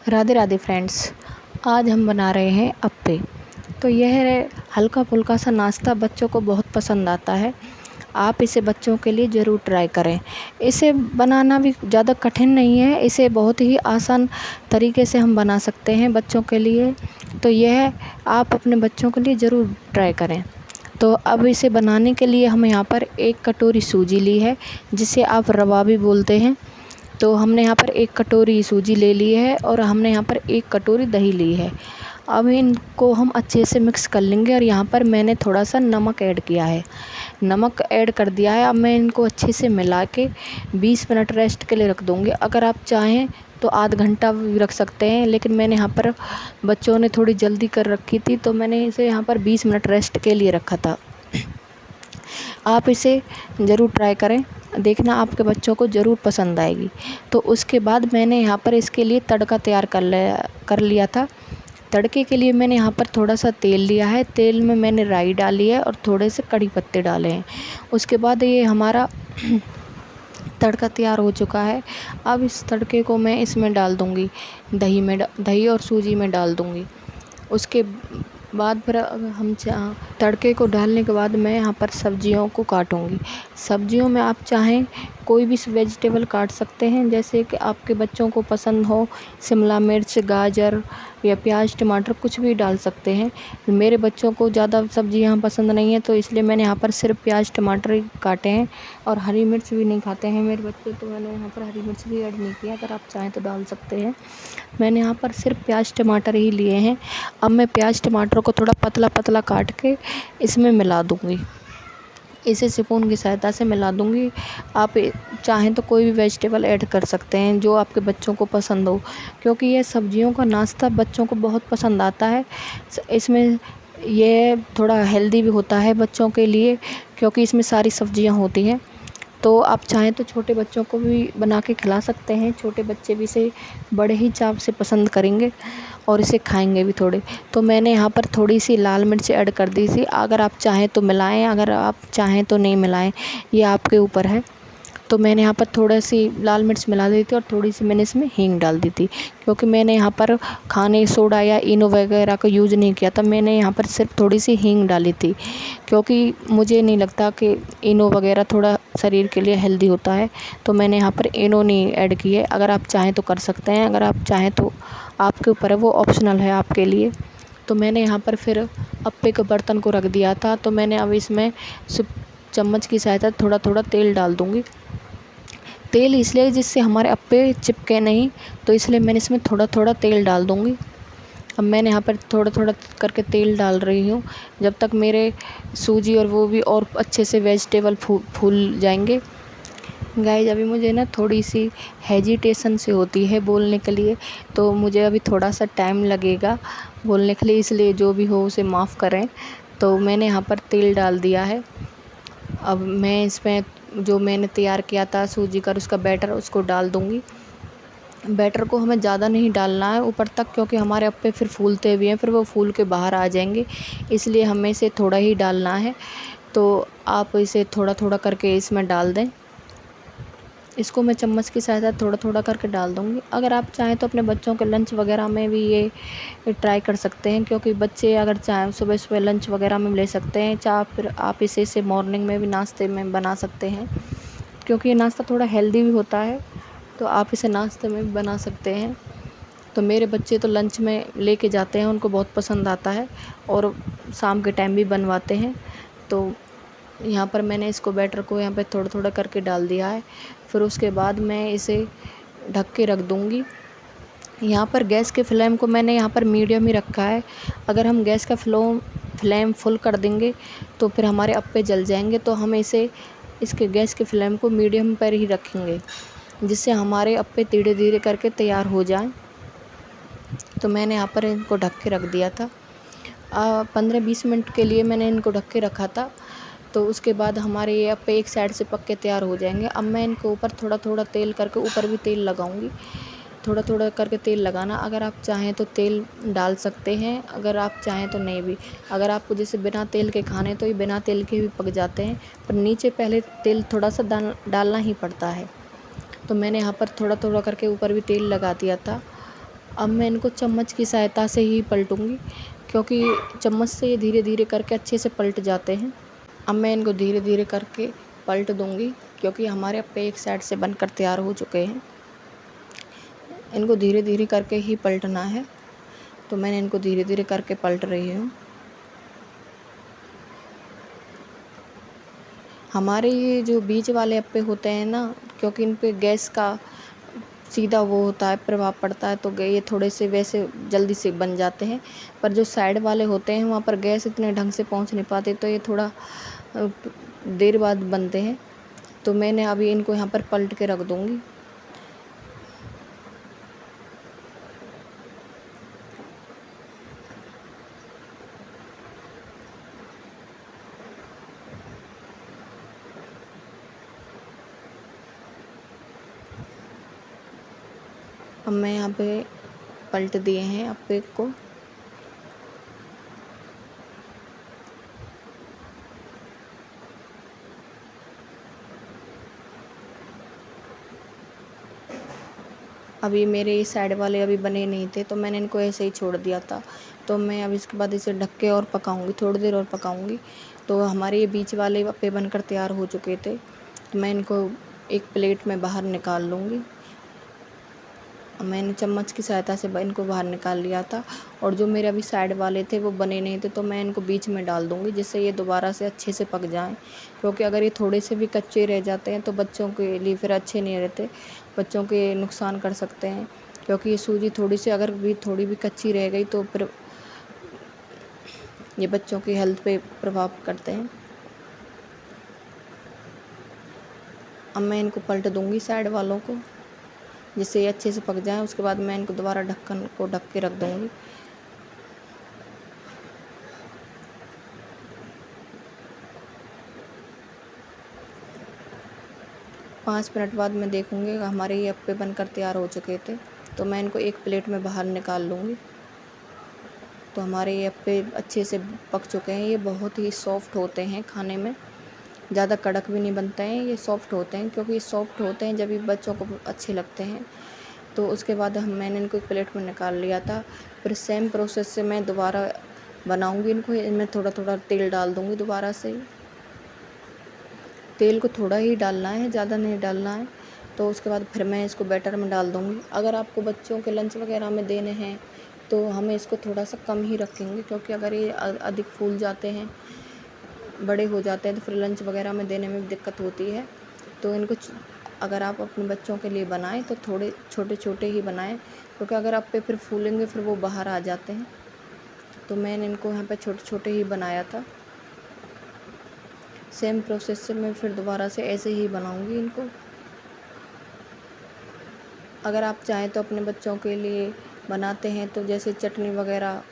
Radhe Radhe friends. आज हम बना रहे हैं अप्पे। तो यह हल्का फुल्का सा नाश्ता बच्चों को बहुत पसंद आता है। आप इसे बच्चों के लिए ज़रूर ट्राई करें। इसे बनाना भी ज़्यादा कठिन नहीं है, इसे बहुत ही आसान तरीके से हम बना सकते हैं बच्चों के लिए। तो यह आप अपने बच्चों के लिए ज़रूर ट्राई करें। तो अब इसे बनाने के लिए हम यहाँ पर 1 कटोरी सूजी ली है, जिसे आप रवा भी बोलते हैं। तो हमने यहाँ पर 1 कटोरी सूजी ले ली है और हमने यहाँ पर 1 कटोरी दही ली है। अब इनको हम अच्छे से मिक्स कर लेंगे और यहाँ पर मैंने थोड़ा सा नमक ऐड किया है। नमक ऐड कर दिया है। अब मैं इनको अच्छे से मिला के 20 मिनट रेस्ट के लिए रख दूँगी। अगर आप चाहें तो आध घंटा भी रख सकते हैं, लेकिन मैंने यहाँ पर बच्चों ने थोड़ी जल्दी कर रखी थी तो मैंने इसे यहाँ पर 20 मिनट रेस्ट के लिए रखा था। आप इसे ज़रूर ट्राई करें, देखना आपके बच्चों को ज़रूर पसंद आएगी। तो उसके बाद मैंने यहाँ पर इसके लिए तड़का तैयार कर लिया था। तड़के के लिए मैंने यहाँ पर थोड़ा सा तेल लिया है। तेल में मैंने राई डाली है और थोड़े से कड़ी पत्ते डाले हैं। उसके बाद ये हमारा तड़का तैयार हो चुका है। अब इस तड़के को मैं इसमें डाल दूँगी, दही और सूजी में डाल दूँगी। उसके बाद फिर हम तड़के को डालने के बाद मैं यहाँ पर सब्जियों को काटूँगी। सब्जियों में आप चाहें कोई भी वेजिटेबल काट सकते हैं, जैसे कि आपके बच्चों को पसंद हो। शिमला मिर्च, गाजर या प्याज, टमाटर कुछ भी डाल सकते हैं। मेरे बच्चों को ज़्यादा सब्जियाँ पसंद नहीं है, तो इसलिए मैंने यहाँ पर सिर्फ प्याज टमाटर ही काटे हैं और हरी मिर्च भी नहीं खाते हैं मेरे बच्चे, तो मैंने यहाँ पर हरी मिर्च भी ऐड नहीं किया। अगर आप चाहें तो डाल सकते हैं। मैंने यहाँ पर सिर्फ प्याज टमाटर ही लिए हैं। अब मैं प्याज टमाटर को थोड़ा पतला पतला काट के इसमें मिला दूँगी। इसे स्पून की सहायता से मिला दूँगी। आप चाहें तो कोई भी वेजिटेबल ऐड कर सकते हैं जो आपके बच्चों को पसंद हो, क्योंकि ये सब्जियों का नाश्ता बच्चों को बहुत पसंद आता है। इसमें ये थोड़ा हेल्दी भी होता है बच्चों के लिए, क्योंकि इसमें सारी सब्जियां होती हैं। तो आप चाहें तो छोटे बच्चों को भी बना के खिला सकते हैं। छोटे बच्चे भी इसे बड़े ही चाव से पसंद करेंगे और इसे खाएंगे भी थोड़े। तो मैंने यहाँ पर थोड़ी सी लाल मिर्च ऐड कर दी थी। अगर आप चाहें तो मिलाएं, अगर आप चाहें तो नहीं मिलाएं, ये आपके ऊपर है। तो मैंने यहाँ पर थोड़ी सी लाल मिर्च मिला दी थी और थोड़ी सी मैंने इसमें हींग डाल दी थी, क्योंकि मैंने यहाँ पर खाने सोडा या इनो वगैरह का यूज़ नहीं किया था। मैंने यहाँ पर सिर्फ थोड़ी सी हींग डाली थी, क्योंकि मुझे नहीं लगता कि इनो वगैरह थोड़ा शरीर के लिए हेल्दी होता है। तो मैंने यहाँ पर इनो नहीं ऐड की है। अगर आप चाहें तो कर सकते हैं, अगर आप चाहें तो आपके ऊपर है, वो ऑप्शनल है आपके लिए। तो मैंने यहाँ पर फिर अप्पे के बर्तन को रख दिया था। तो मैंने अब इसमें चम्मच की सहायता थोड़ा थोड़ा तेल डाल दूँगी। तेल इसलिए जिससे हमारे अप्पे चिपके नहीं, तो इसलिए मैंने इसमें थोड़ा थोड़ा तेल डाल दूँगी। अब मैंने यहाँ पर थोड़ा थोड़ा करके तेल डाल रही हूँ, जब तक मेरे सूजी और वो भी और अच्छे से वेजिटेबल फूल जाएंगे। गाइस, अभी मुझे ना थोड़ी सी हेजिटेशन से होती है बोलने के लिए, तो मुझे अभी थोड़ा सा टाइम लगेगा बोलने के लिए, इसलिए जो भी हो उसे माफ़ करें। तो मैंने यहाँ पर तेल डाल दिया है। अब मैं इसमें जो मैंने तैयार किया था सूजी का उसका बैटर, उसको डाल दूँगी। बैटर को हमें ज़्यादा नहीं डालना है ऊपर तक, क्योंकि हमारे अप्पे फिर फूलते भी हैं, फिर वो फूल के बाहर आ जाएंगे, इसलिए हमें इसे थोड़ा ही डालना है। तो आप इसे थोड़ा थोड़ा करके इसमें डाल दें। इसको मैं चम्मच की सहायता थोड़ा थोड़ा करके डाल दूँगी। अगर आप चाहें तो अपने बच्चों के लंच वगैरह में भी ये ट्राई कर सकते हैं, क्योंकि बच्चे अगर चाहें सुबह सुबह लंच वगैरह में ले सकते हैं। चाहे फिर आप इसे मॉर्निंग में भी नाश्ते में बना सकते हैं, क्योंकि ये नाश्ता थोड़ा हेल्दी भी होता है। तो आप इसे नाश्ते में भी बना सकते हैं। तो मेरे बच्चे तो लंच में लेके जाते हैं, उनको बहुत पसंद आता है और शाम के टाइम भी बनवाते हैं। तो यहाँ पर मैंने इसको बैटर को यहाँ पे थोड़ा थोड़ा करके डाल दिया है। फिर उसके बाद मैं इसे ढक के रख दूँगी। यहाँ पर गैस के फ्लेम को मैंने यहाँ पर मीडियम ही रखा है। अगर हम गैस का फ्लेम फुल कर देंगे तो फिर हमारे अप्पे जल जाएंगे। तो हम इसके गैस के फ्लेम को मीडियम पर ही रखेंगे, जिससे हमारे अप्पे धीरे धीरे करके तैयार हो जाएं। तो मैंने यहाँ पर इनको ढक के रख दिया था। 15-20 मिनट के लिए मैंने इनको ढक के रखा था। तो उसके बाद हमारे ये अप्पे एक साइड से पक के तैयार हो जाएंगे। अब मैं इनके ऊपर थोड़ा थोड़ा तेल करके, ऊपर भी तेल लगाऊंगी। थोड़ा थोड़ा करके तेल लगाना। अगर आप चाहें तो तेल डाल सकते हैं, अगर आप चाहें तो नहीं भी। अगर आपको जैसे बिना तेल के खाने तो ये बिना तेल के भी पक जाते हैं, पर नीचे पहले तेल थोड़ा सा डालना ही पड़ता है। तो मैंने यहाँ पर थोड़ा थोड़ा करके ऊपर भी तेल लगा दिया था। अब मैं इनको चम्मच की सहायता से ही पलटूँगी, क्योंकि चम्मच से ये धीरे धीरे करके अच्छे से पलट जाते हैं। अब मैं इनको धीरे धीरे करके पलट दूँगी, क्योंकि हमारे अप्पे एक साइड से बनकर तैयार हो चुके हैं। इनको धीरे धीरे करके ही पलटना है, तो मैंने इनको धीरे धीरे करके पलट रही हूँ। हमारे ये जो बीच वाले अप्पे होते हैं ना, क्योंकि इन पे गैस का सीधा वो होता है, प्रभाव पड़ता है, तो ये थोड़े से वैसे जल्दी से बन जाते हैं। पर जो साइड वाले होते हैं वहाँ पर गैस इतने ढंग से पहुँच नहीं पाते, तो ये थोड़ा देर बाद बनते हैं। तो मैंने अभी इनको यहाँ पर पलट के रख दूँगी। अब मैं यहाँ पे पलट दिए हैं अप्पे को। अभी मेरे ये साइड वाले अभी बने नहीं थे, तो मैंने इनको ऐसे ही छोड़ दिया था। तो मैं अब इसके बाद इसे ढक के और पकाऊंगी, थोड़ी देर और पकाऊंगी। तो हमारे ये बीच वाले अप्पे बनकर तैयार हो चुके थे, तो मैं इनको एक प्लेट में बाहर निकाल लूँगी। मैंने चम्मच की सहायता से इनको बाहर निकाल लिया था, और जो मेरे अभी साइड वाले थे वो बने नहीं थे, तो मैं इनको बीच में डाल दूँगी, जिससे ये दोबारा से अच्छे से पक जाएँ। क्योंकि अगर ये थोड़े से भी कच्चे रह जाते हैं तो बच्चों के लिए फिर अच्छे नहीं रहते, बच्चों के नुकसान कर सकते हैं। क्योंकि ये सूजी थोड़ी भी कच्ची रह गई तो फिर ये बच्चों की हेल्थ पे प्रभाव करते हैं। अब मैं इनको पलट दूँगी साइड वालों को, जिससे ये अच्छे से पक जाएँ। उसके बाद मैं इनको दोबारा ढक्कन को ढक के रख दूँगी। पाँच मिनट बाद मैं देखूँगी हमारे ये अप्पे बनकर तैयार हो चुके थे, तो मैं इनको एक प्लेट में बाहर निकाल लूँगी। तो हमारे ये अप्पे अच्छे से पक चुके हैं। ये बहुत ही सॉफ्ट होते हैं खाने में, ज़्यादा कड़क भी नहीं बनते हैं, ये सॉफ्ट होते हैं। क्योंकि ये सॉफ्ट होते हैं जब ये बच्चों को अच्छे लगते हैं। तो उसके बाद मैंने इनको एक प्लेट में निकाल लिया था। फिर सेम प्रोसेस से मैं दोबारा बनाऊँगी इनको। इनमें थोड़ा थोड़ा तेल डाल दूँगी दोबारा से। तेल को थोड़ा ही डालना है, ज़्यादा नहीं डालना है। तो उसके बाद फिर मैं इसको बैटर में डाल दूँगी। अगर आपको बच्चों के लंच वगैरह में देने हैं तो हमें इसको थोड़ा सा कम ही रखेंगे, क्योंकि अगर ये अधिक फूल जाते हैं, बड़े हो जाते हैं, तो फिर लंच वगैरह में देने में भी दिक्कत होती है। तो इनको अगर आप अपने बच्चों के लिए बनाएं तो थोड़े छोटे छोटे ही बनाएं, क्योंकि अगर आप पे फिर फूलेंगे फिर वो बाहर आ जाते हैं। तो मैंने इनको यहाँ पे छोटे छोटे ही बनाया था। सेम प्रोसेस से मैं फिर दोबारा से ऐसे ही बनाऊंगी इनको। अगर आप चाहें तो अपने बच्चों के लिए बनाते हैं तो जैसे चटनी वगैरह,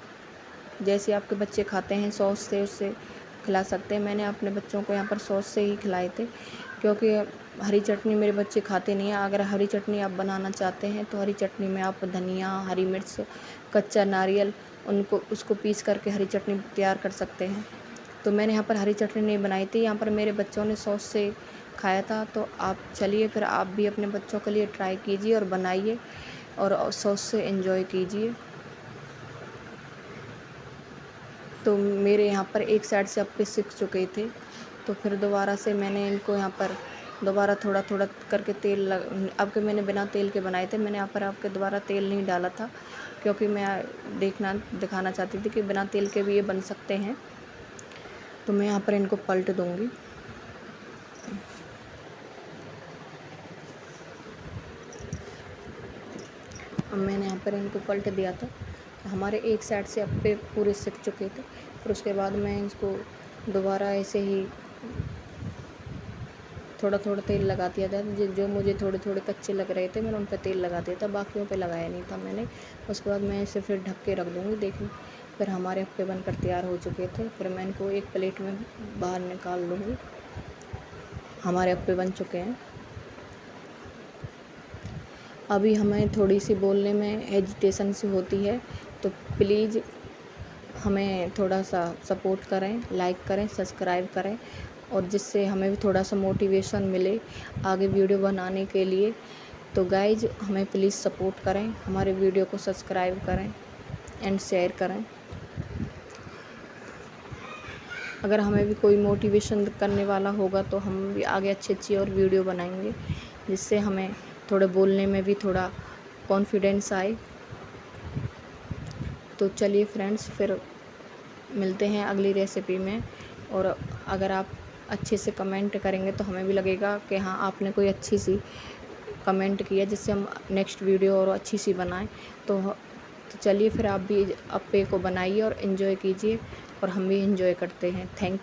जैसे आपके बच्चे खाते हैं सॉस से, उससे खिला सकते हैं। मैंने अपने बच्चों को यहाँ पर सॉस से ही खिलाए थे, क्योंकि हरी चटनी मेरे बच्चे खाते नहीं हैं। अगर हरी चटनी आप बनाना चाहते हैं तो हरी चटनी में आप धनिया, हरी मिर्च, कच्चा नारियल उसको पीस करके हरी चटनी तैयार कर सकते हैं। तो मैंने यहाँ पर हरी चटनी नहीं बनाई थी, यहाँ पर मेरे बच्चों ने सॉस से खाया था। तो आप चलिए फिर आप भी अपने बच्चों के लिए ट्राई कीजिए और बनाइए और सॉस से एंजॉय कीजिए। तो मेरे यहाँ पर एक साइड से अप्पे सिक चुके थे, तो फिर दोबारा से मैंने इनको यहाँ पर दोबारा थोड़ा थोड़ा करके तेल अब के मैंने बिना तेल के बनाए थे। मैंने यहाँ पर आपके दोबारा तेल नहीं डाला था, क्योंकि मैं दिखाना चाहती थी कि बिना तेल के भी ये बन सकते हैं। तो मैं यहाँ पर इनको पलट दूँगी। अब मैंने यहाँ पर इनको पलट दिया था, तो हमारे एक साइड से अप्पे पूरे सिक चुके थे। फिर उसके बाद मैं इसको दोबारा ऐसे ही थोड़ा थोड़ा तेल लगा दिया था। जो मुझे थोड़े थोड़े कच्चे लग रहे थे मैंने उन पर तेल लगा दिया था, बाकियों पे लगाया नहीं था मैंने। उसके बाद मैं इसे फिर ढक के रख दूँगी। देखिए फिर हमारे अप्पे बनकर तैयार हो चुके थे। फिर मैं इनको एक प्लेट में बाहर निकाल लूँगी। हमारे अप्पे बन चुके हैं। अभी हमें थोड़ी सी बोलने में हेजिटेशन सी होती है, तो प्लीज़ हमें थोड़ा सा सपोर्ट करें, लाइक करें, सब्सक्राइब करें, और जिससे हमें भी थोड़ा सा मोटिवेशन मिले आगे वीडियो बनाने के लिए। तो गाइज हमें प्लीज़ सपोर्ट करें, हमारे वीडियो को सब्सक्राइब करें एंड शेयर करें। अगर हमें भी कोई मोटिवेशन करने वाला होगा तो हम भी आगे अच्छी और वीडियो बनाएंगे, जिससे हमें थोड़े बोलने में भी थोड़ा कॉन्फिडेंस आए। तो चलिए फ्रेंड्स, फिर मिलते हैं अगली रेसिपी में। और अगर आप अच्छे से कमेंट करेंगे तो हमें भी लगेगा कि हाँ, आपने कोई अच्छी सी कमेंट किया, जिससे हम नेक्स्ट वीडियो और अच्छी सी बनाएं। तो चलिए फिर आप भी अप्पे को बनाइए और इन्जॉय कीजिए, और हम भी इन्जॉय करते हैं। थैंक